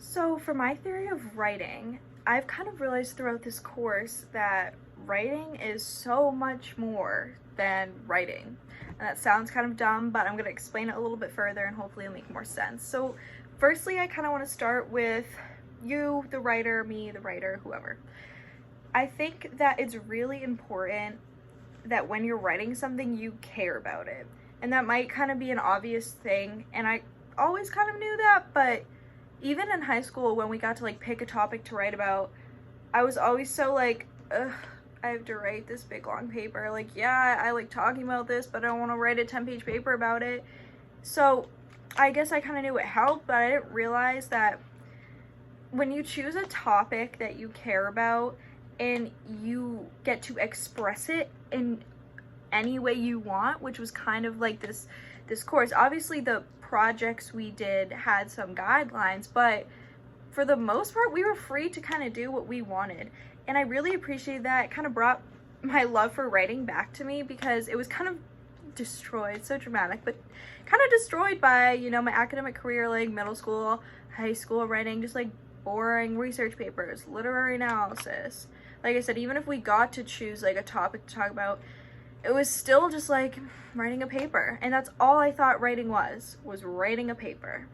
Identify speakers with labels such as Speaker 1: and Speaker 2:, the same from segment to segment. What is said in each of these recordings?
Speaker 1: So for my theory of writing, I've kind of realized throughout this course that writing is so much more than writing. And that sounds kind of dumb, but I'm going to explain it a little bit further and hopefully it'll make more sense. So firstly, I kind of want to start with you, the writer, me, the writer, whoever. I think that it's really important that when you're writing something, you care about it. And that might kind of be an obvious thing, and I always kind of knew that, but even in high school when we got to like pick a topic to write about, I was always so like, ugh, I have to write this big long paper. Like, yeah, I like talking about this, but I don't want to write a 10-page paper about it. So I guess I kind of knew it helped, but I didn't realize that when you choose a topic that you care about and you get to express it in any way you want, which was kind of like this course. Obviously the projects we did had some guidelines, but for the most part we were free to kind of do what we wanted, and I really appreciated that. It kind of brought my love for writing back to me because it was kind of destroyed, so dramatic, but kind of destroyed by, you know, my academic career, like middle school, high school writing, just like boring research papers, literary analysis. Like I said, even if we got to choose like a topic to talk about, it was still just like writing a paper, and that's all I thought writing was writing a paper.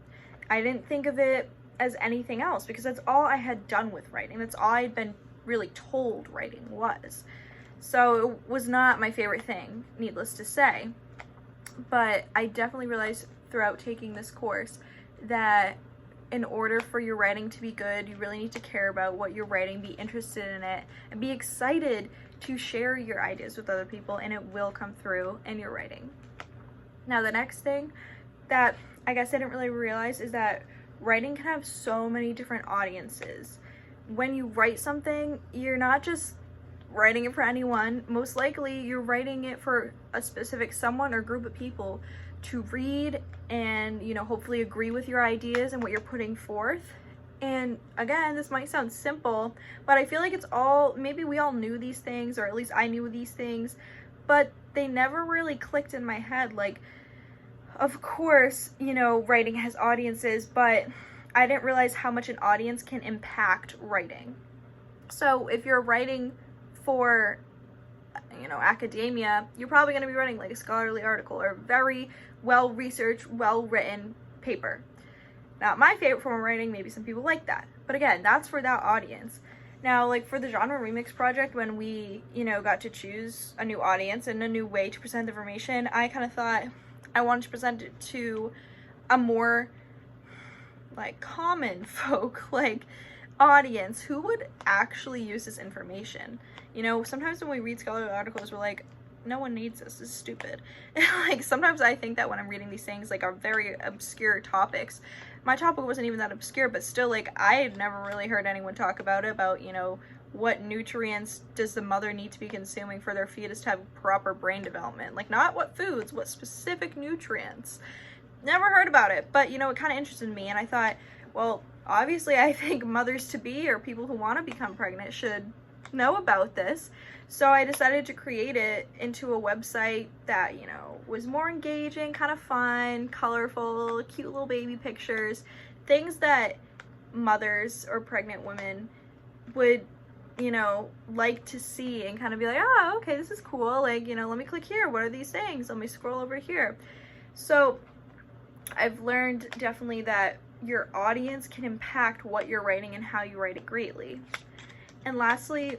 Speaker 1: I didn't think of it as anything else because that's all I had done with writing. That's all I'd been really told writing was. So it was not my favorite thing, needless to say. But I definitely realized throughout taking this course that in order for your writing to be good, you really need to care about what you're writing, be interested in it, and be excited to share your ideas with other people, and it will come through in your writing. Now, the next thing that I guess I didn't really realize is that writing can have so many different audiences. When you write something, you're not just writing it for anyone. Most likely, you're writing it for a specific someone or group of people to read and, you know, hopefully agree with your ideas and what you're putting forth. And again, this might sound simple, but I feel like it's all, maybe we all knew these things, or at least I knew these things, but they never really clicked in my head. Like, of course, you know, writing has audiences, but I didn't realize how much an audience can impact writing. So if you're writing for, you know, academia, you're probably going to be writing like a scholarly article or a very well-researched, well-written paper. Now, my favorite form of writing, maybe some people like that, but again, that's for that audience. Now, like for the genre remix project, when we, you know, got to choose a new audience and a new way to present the information, I kind of thought I wanted to present it to a more like common folk, like audience who would actually use this information. You know, sometimes when we read scholarly articles, we're like, no one needs this, this is stupid. Like sometimes I think that when I'm reading these things, like are very obscure topics. My topic wasn't even that obscure, but still, like I had never really heard anyone talk about it, about, you know, what nutrients does the mother need to be consuming for their fetus to have proper brain development. Like not what foods, what specific nutrients. Never heard about it, but you know, it kind of interested me, and I thought, well, obviously I think mothers-to-be or people who want to become pregnant should know about this. So I decided to create it into a website that, you know, was more engaging, kind of fun, colorful, cute little baby pictures, things that mothers or pregnant women would, you know, like to see and kind of be like, oh, okay, this is cool. Like, you know, let me click here. What are these things? Let me scroll over here. So I've learned definitely that your audience can impact what you're writing and how you write it greatly. And lastly,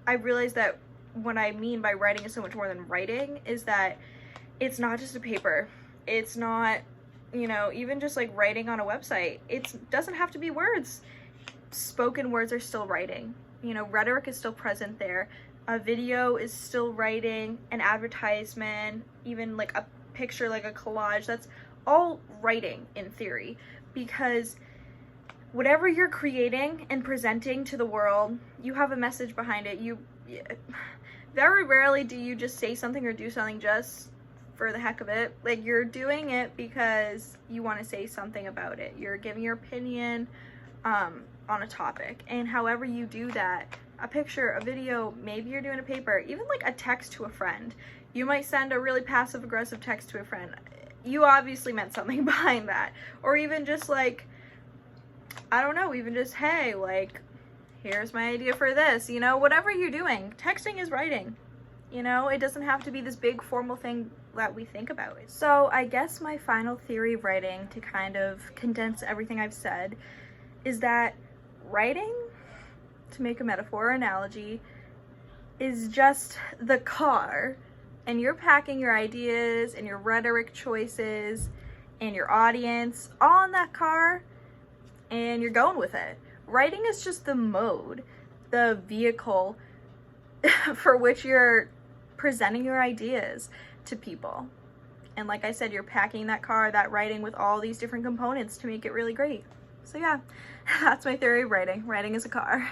Speaker 1: I realized that what I mean by writing is so much more than writing is that it's not just a paper. It's not, you know, even just like writing on a website. It doesn't have to be words. Spoken words are still writing. You know, rhetoric is still present there. A video is still writing. An advertisement, even like a picture, like a collage, that's all writing in theory, because whatever you're creating and presenting to the world, you have a message behind it. Very rarely do you just say something or do something just for the heck of it. Like, you're doing it because you want to say something about it. You're giving your opinion on a topic, and however you do that, a picture, a video, maybe you're doing a paper, even like a text to a friend. You might send a really passive-aggressive text to a friend. You obviously meant something behind that. Or even just like I don't know, even just, hey, like, here's my idea for this, you know, whatever you're doing, texting is writing. You know, it doesn't have to be this big formal thing that we think about. So I guess my final theory of writing, to kind of condense everything I've said, is that writing, to make a metaphor or analogy, is just the car, and you're packing your ideas and your rhetoric choices and your audience all in that car, and you're going with it. Writing is just the mode, the vehicle for which you're presenting your ideas to people. And like I said, you're packing that car, that writing, with all these different components to make it really great. So yeah, that's my theory of writing. Writing is a car.